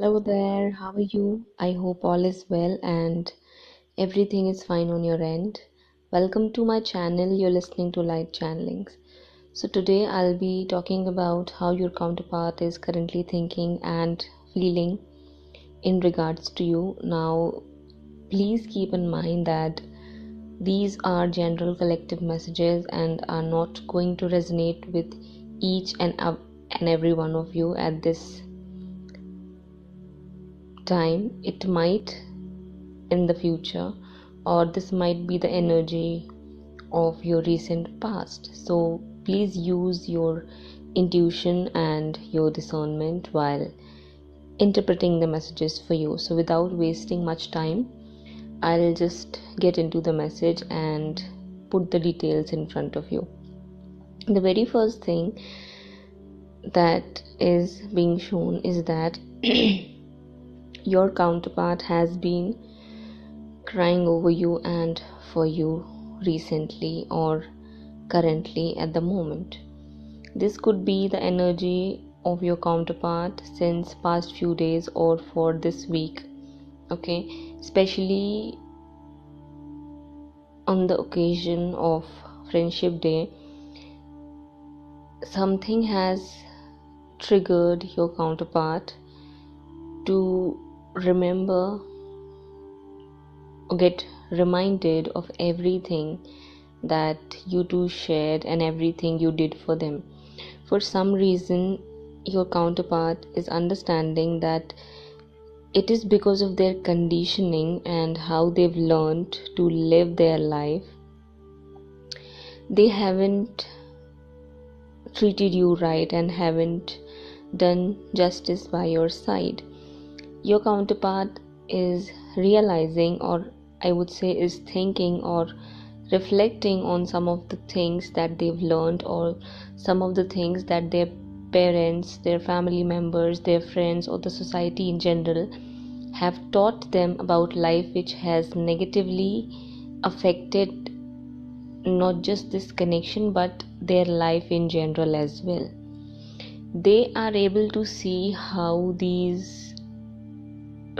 Hello there, how are you? I hope all is well and everything is fine on your end. Welcome to my channel. You're listening to Light Channelings. So, today I'll be talking about how your counterpart is currently thinking and feeling in regards to you. Now, please keep in mind that these are general collective messages and are not going to resonate with each and every one of you at this time. It might in the future, or this might be the energy of your recent past. So please use your intuition and your discernment while interpreting the messages for you. So without wasting much time, I'll just get into the message and put the details in front of you. The very first thing that is being shown is that your counterpart has been crying over you and for you recently or currently at the moment. This could be the energy of your counterpart since past few days or for this week, okay, especially on the occasion of Friendship Day. Something has triggered your counterpart to remember or get reminded of everything that you two shared and everything you did for them. For some reason, your counterpart is understanding that it is because of their conditioning and how they've learned to live their life. They haven't treated you right and haven't done justice by your side. Your counterpart is realizing, or I would say is thinking or reflecting on some of the things that they've learned, or some of the things that their parents, their family members, their friends, or the society in general have taught them about life, which has negatively affected not just this connection but their life in general as well. They are able to see how these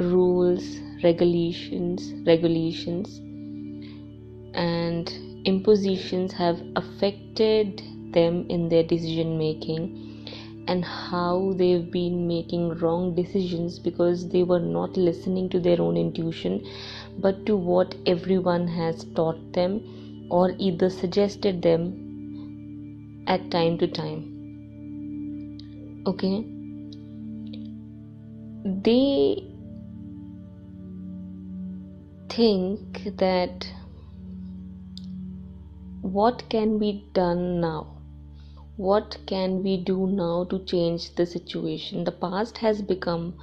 rules, regulations and impositions have affected them in their decision making, and how they've been making wrong decisions because they were not listening to their own intuition but to what everyone has taught them or either suggested them at time to time. Okay, they think that what can be done now? What can we do now to change the situation? The past has become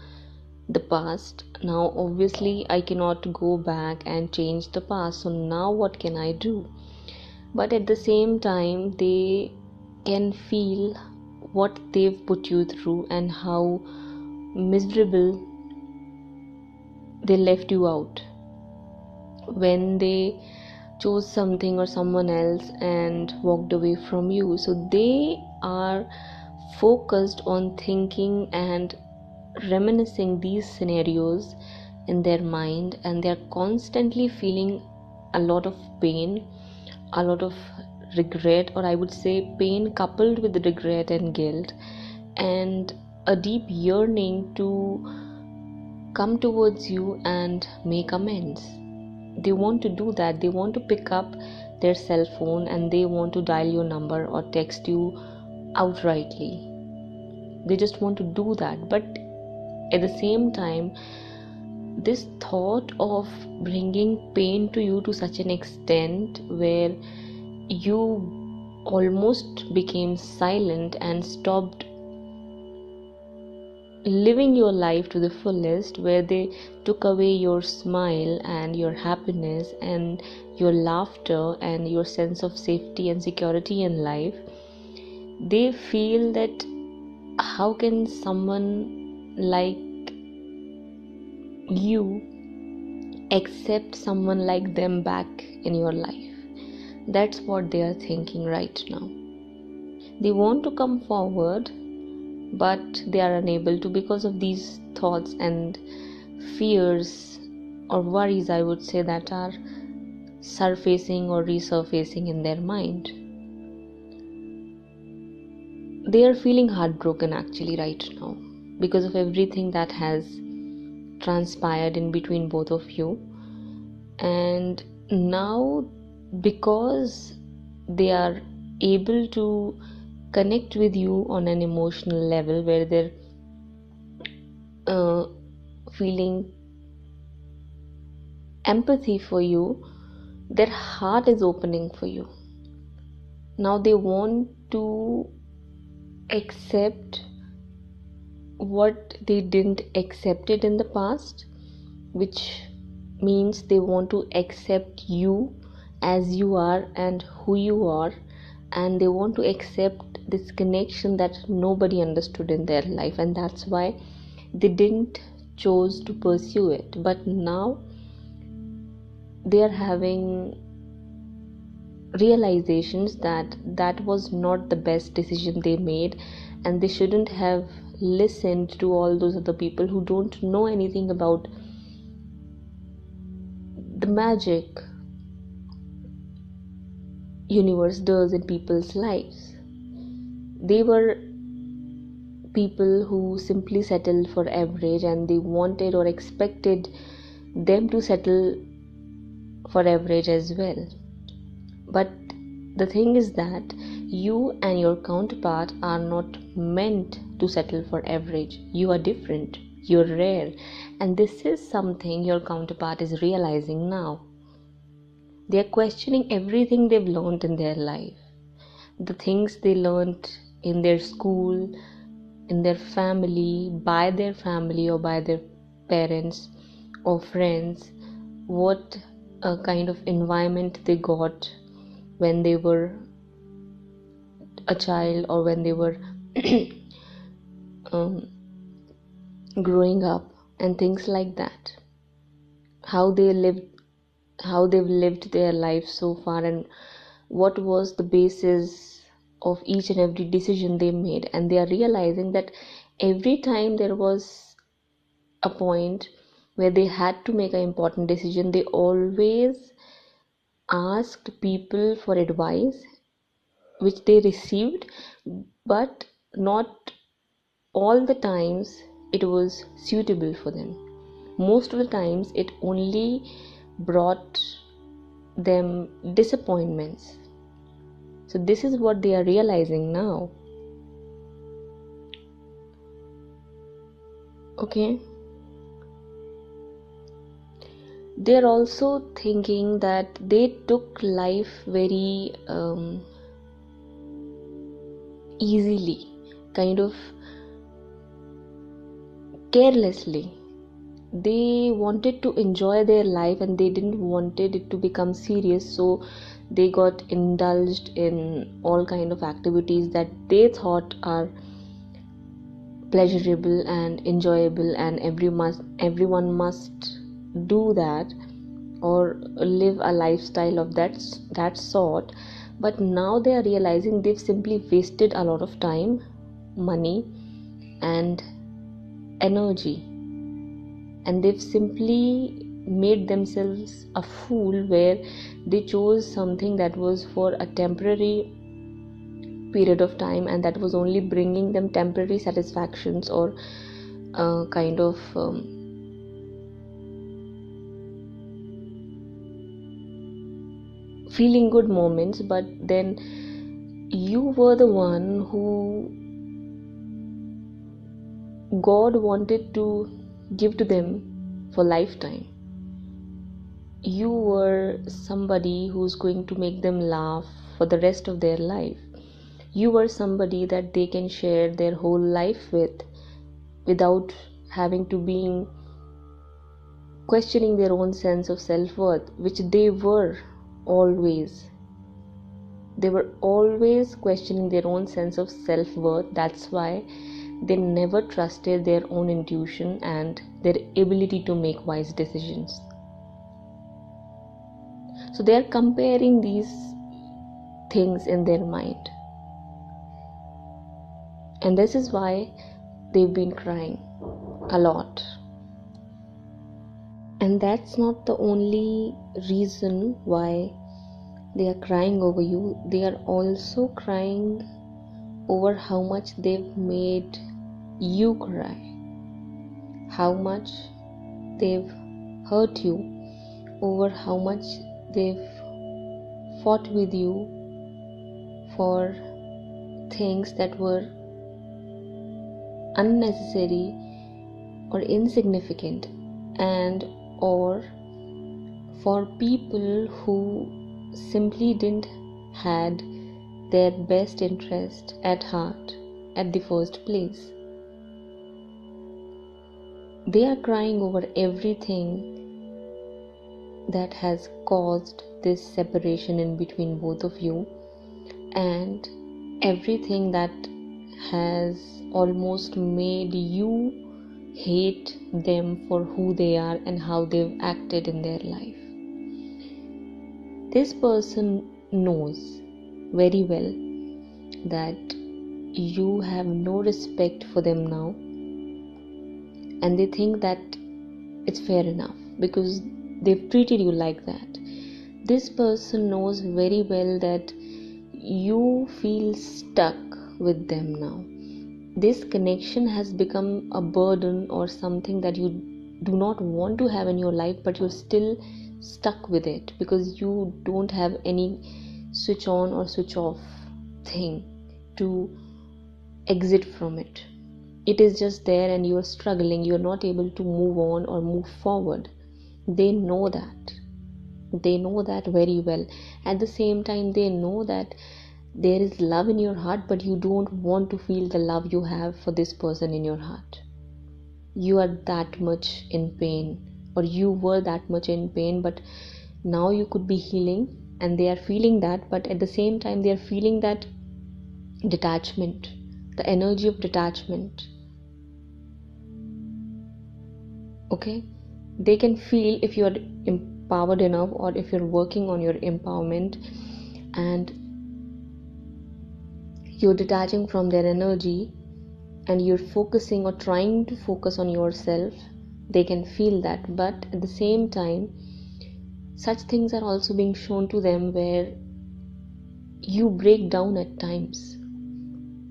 the past. Now, obviously, I cannot go back and change the past. So, now what can I do? But at the same time, they can feel what they've put you through and how miserable they left you out when they chose something or someone else and walked away from you. So they are focused on thinking and reminiscing these scenarios in their mind, and they are constantly feeling a lot of pain, a lot of regret, or I would say pain coupled with regret and guilt, and a deep yearning to come towards you and make amends. They want to do that. They want to pick up their cell phone and they want to dial your number or text you outrightly. They just want to do that. But at the same time, this thought of bringing pain to you to such an extent where you almost became silent and stopped living your life to the fullest, where they took away your smile and your happiness and your laughter and your sense of safety and security in life. They feel that how can someone like you accept someone like them back in your life? That's what they are thinking right now. They want to come forward but they are unable to because of these thoughts and fears or worries, I would say, that are surfacing or resurfacing in their mind. They are feeling heartbroken actually right now because of everything that has transpired in between both of you. And now, because they are able to connect with you on an emotional level where they're feeling empathy for you, their heart is opening for you. Now they want to accept what they didn't accept it in the past, which means they want to accept you as you are and who you are, and they want to accept this connection that nobody understood in their life, and that's why they didn't chose to pursue it. But now they are having realizations that that was not the best decision they made, and they shouldn't have listened to all those other people who don't know anything about the magic universe does in people's lives. They were people who simply settled for average, and they wanted or expected them to settle for average as well. But the thing is that you and your counterpart are not meant to settle for average. You are different, you're rare, and this is something your counterpart is realizing now. They are questioning everything they've learned in their life, the things they learned in their school, in their family, by their family or by their parents or friends, what kind of environment they got when they were a child or when they were growing up, and things like that. How they've lived their life so far, and what was the basis of each and every decision they made. And they are realizing that every time there was a point where they had to make an important decision, they always asked people for advice, which they received, but not all the times it was suitable for them. Most of the times it only brought them disappointments. So this is what they are realizing now. Okay. They're also thinking that they took life very easily, kind of carelessly. They wanted to enjoy their life and they didn't wanted it to become serious, so they got indulged in all kind of activities that they thought are pleasurable and enjoyable, and everyone must do that or live a lifestyle of that sort. But now they are realizing they've simply wasted a lot of time, money and energy, and they've simply made themselves a fool where they chose something that was for a temporary period of time, and that was only bringing them temporary satisfactions or kind of feeling good moments. But then you were the one who God wanted to give to them for lifetime. You were somebody who's going to make them laugh for the rest of their life. You were somebody that they can share their whole life with without having to be questioning their own sense of self-worth, which they were always. They were always questioning their own sense of self-worth. That's why they never trusted their own intuition and their ability to make wise decisions. So they are comparing these things in their mind. And this is why they've been crying a lot. And that's not the only reason why they are crying over you. They are also crying over how much they've made you cry, how much they've hurt you, over how much they've fought with you for things that were unnecessary or insignificant, and or for people who simply didn't had their best interest at heart at the first place. They are crying over everything that has caused this separation in between both of you, and everything that has almost made you hate them for who they are and how they've acted in their life. This person knows very well that you have no respect for them now, and they think that it's fair enough because they've treated you like that. This person knows very well that you feel stuck with them now. This connection has become a burden or something that you do not want to have in your life, but you're still stuck with it because you don't have any switch on or switch off thing to exit from it. It is just there and you are struggling. You are not able to move on or move forward. They know that. They know that very well. At the same time, they know that there is love in your heart, but you don't want to feel the love you have for this person in your heart. You are that much in pain, or you were that much in pain, but now you could be healing, and they are feeling that, but at the same time they are feeling that detachment, the energy of detachment. Okay? They can feel if you are empowered enough, or if you're working on your empowerment and you're detaching from their energy and you're focusing or trying to focus on yourself, they can feel that. But at the same time, such things are also being shown to them where you break down at times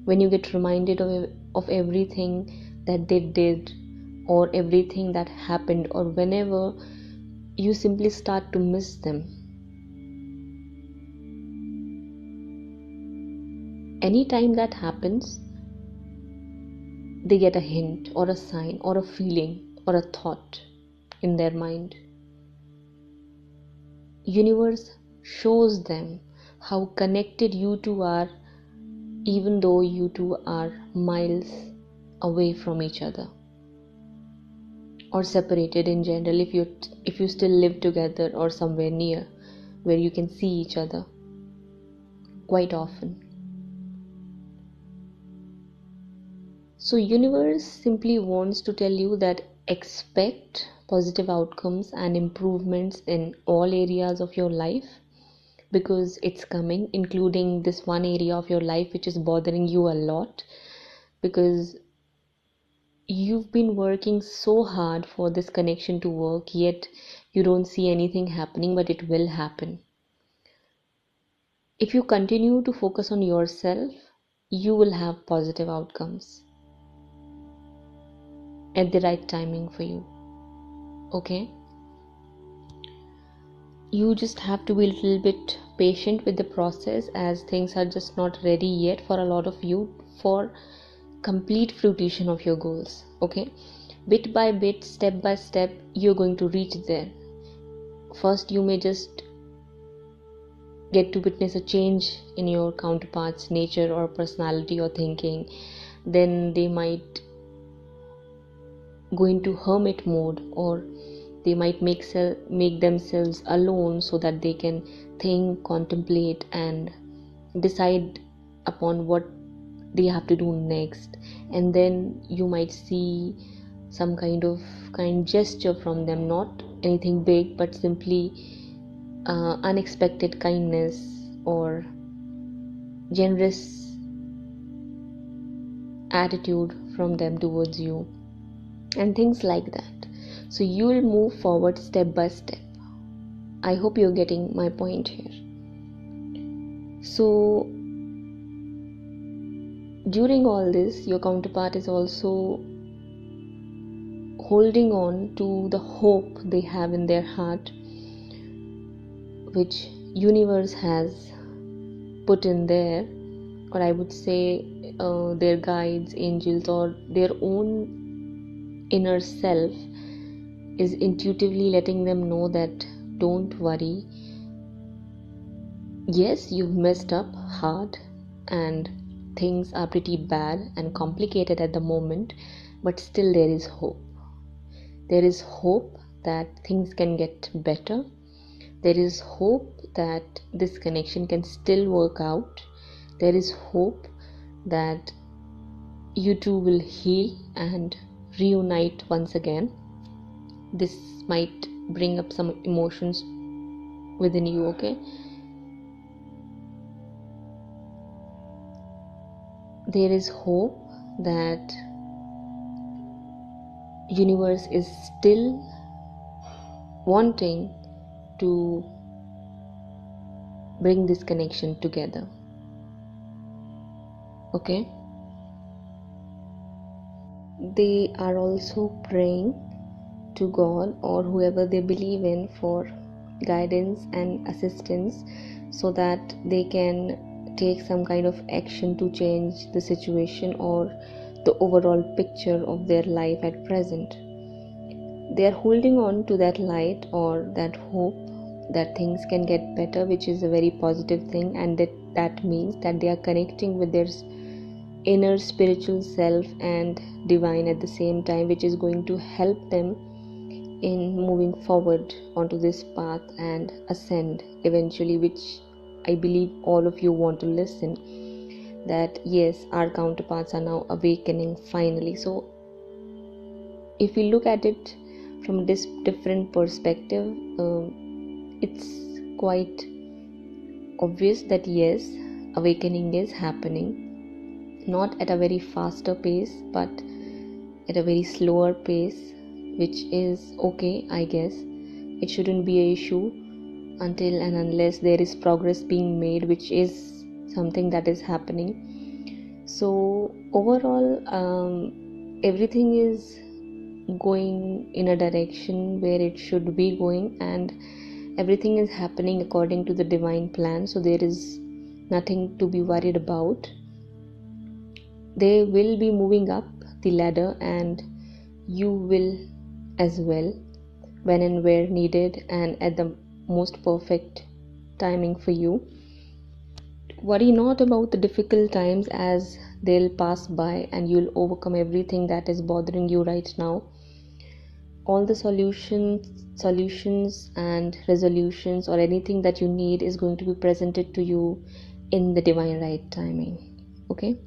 when you get reminded of everything that they did or everything that happened, or whenever you simply start to miss them. Anytime that happens, they get a hint or a sign or a feeling or a thought in their mind. Universe shows them how connected you two are, even though you two are miles away from each other or separated in general. If you still live together or somewhere near where you can see each other quite often. So universe simply wants to tell you that expect positive outcomes and improvements in all areas of your life, because it's coming, including this one area of your life which is bothering you a lot, because you've been working so hard for this connection to work, yet you don't see anything happening, but it will happen. If you continue to focus on yourself, you will have positive outcomes at the right timing for you. Okay? You just have to be a little bit patient with the process, as things are just not ready yet for a lot of you for complete fruition of your goals. Okay? Bit by bit, step by step, you're going to reach there. First, you may just get to witness a change in your counterpart's nature or personality or thinking. Then they might go into hermit mode, or they might make themselves alone so that they can think, contemplate and decide upon what they have to do next. And then you might see some kind gesture from them, not anything big, but simply unexpected kindness or generous attitude from them towards you, and things like that. So you'll move forward step by step. I hope you're getting my point here. So during all this, your counterpart is also holding on to the hope they have in their heart, which universe has put in there, or I would say their guides, angels, or their own inner self is intuitively letting them know that don't worry. Yes, you've messed up hard and things are pretty bad and complicated at the moment, but still there is hope. There is hope that things can get better. There is hope that this connection can still work out. There is hope that you two will heal and reunite once again. This might bring up some emotions within you, okay? There is hope that universe is still wanting to bring this connection together. Okay? They are also praying to God or whoever they believe in for guidance and assistance so that they can take some kind of action to change the situation or the overall picture of their life at present. They are holding on to that light or that hope that things can get better, which is a very positive thing, and that means that they are connecting with their inner spiritual self and divine at the same time, which is going to help them in moving forward onto this path and ascend eventually, which I believe all of you want to listen, that yes, our counterparts are now awakening finally. So if we look at it from this different perspective, it's quite obvious that yes, awakening is happening, not at a very faster pace but at a very slower pace, which is okay, I guess. It shouldn't be an issue until and unless there is progress being made, which is something that is happening. So overall, everything is going in a direction where it should be going, and everything is happening according to the divine plan. So there is nothing to be worried about. They will be moving up the ladder, and you will as well, when and where needed and at the most perfect timing for you. Worry not about the difficult times, as they'll pass by and you'll overcome everything that is bothering you right now. All the solutions and resolutions or anything that you need is going to be presented to you in the divine right timing. Okay?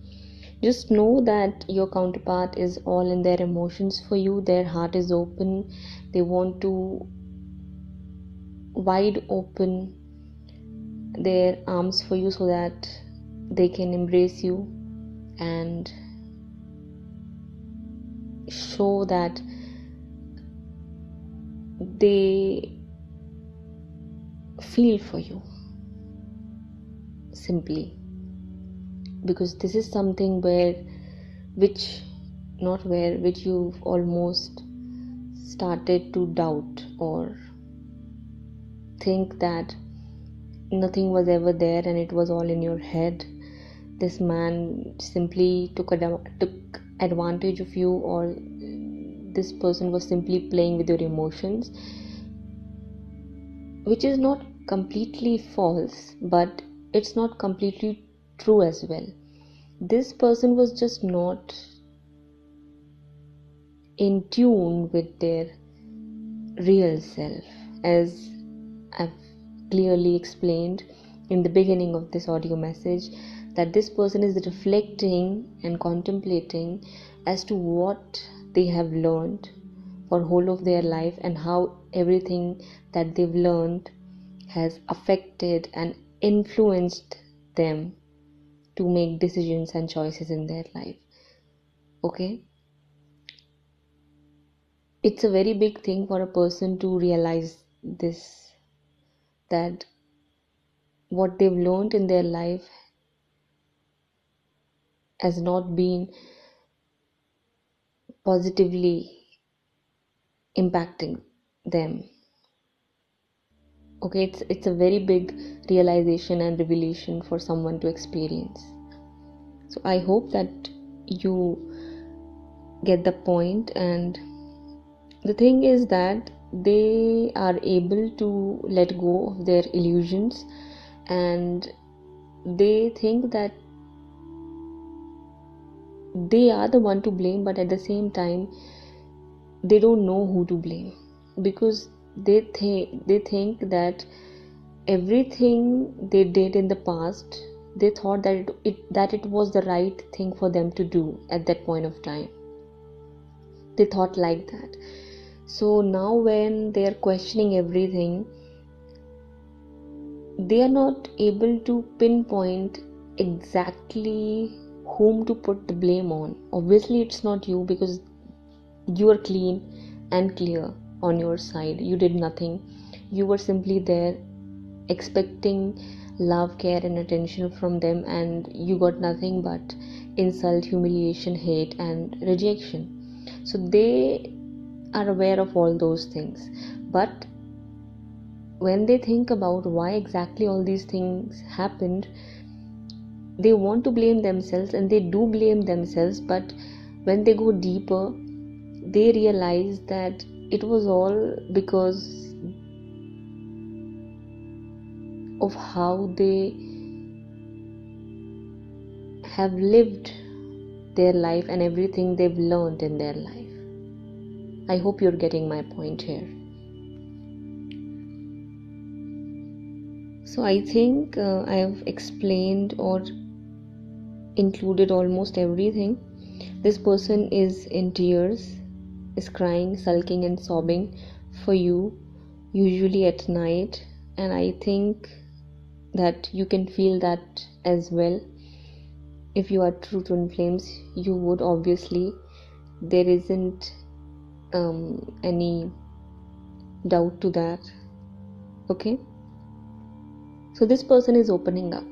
Just know that your counterpart is all in their emotions for you. Their heart is open. They want to wide open their arms for you so that they can embrace you and show that they feel for you, simply, because this is something which you've almost started to doubt or think that nothing was ever there and it was all in your head. This man simply took advantage of you, or this person was simply playing with your emotions, which is not completely false, but it's not completely true as well. This person was just not in tune with their real self, as I've clearly explained in the beginning of this audio message, that this person is reflecting and contemplating as to what they have learned for whole of their life and how everything that they've learned has affected and influenced them to make decisions and choices in their life. Okay, it's a very big thing for a person to realize this, that what they've learned in their life has not been positively impacting them. Okay, it's a very big realization and revelation for someone to experience. So I hope that you get the point. And the thing is that they are able to let go of their illusions, and they think that they are the one to blame, but at the same time they don't know who to blame, because they think that everything they did in the past, they thought that it was the right thing for them to do at that point of time. They thought like that. So now when they are questioning everything, they are not able to pinpoint exactly whom to put the blame on. Obviously it's not you, because you are clean and clear on your side. You did nothing. You were simply there expecting love, care and attention from them, and you got nothing but insult, humiliation, hate and rejection. So they are aware of all those things, but when they think about why exactly all these things happened, they want to blame themselves, and they do blame themselves. But when they go deeper, they realize that it was all because of how they have lived their life and everything they've learned in their life. I hope you're getting my point here. So I think I have explained or included almost everything. This person is in tears, is crying, sulking and sobbing for you, usually at night, and I think that you can feel that as well. If you are true twin flames, you would, obviously. There isn't any doubt to that. Okay, so this person is opening up.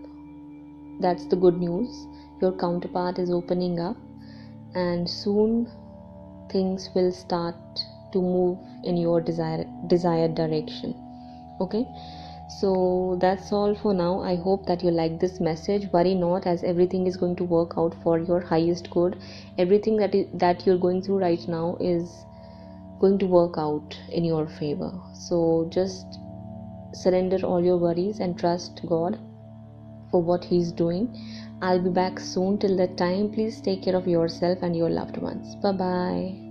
That's the good news. Your counterpart is opening up, and soon things will start to move in your desired direction. Okay, so that's all for now. I hope that you like this message. Worry not, as everything is going to work out for your highest good. Everything that you're going through right now is going to work out in your favor. So just surrender all your worries and trust God for what He's doing. I'll be back soon. Till that time, please take care of yourself and your loved ones. Bye bye.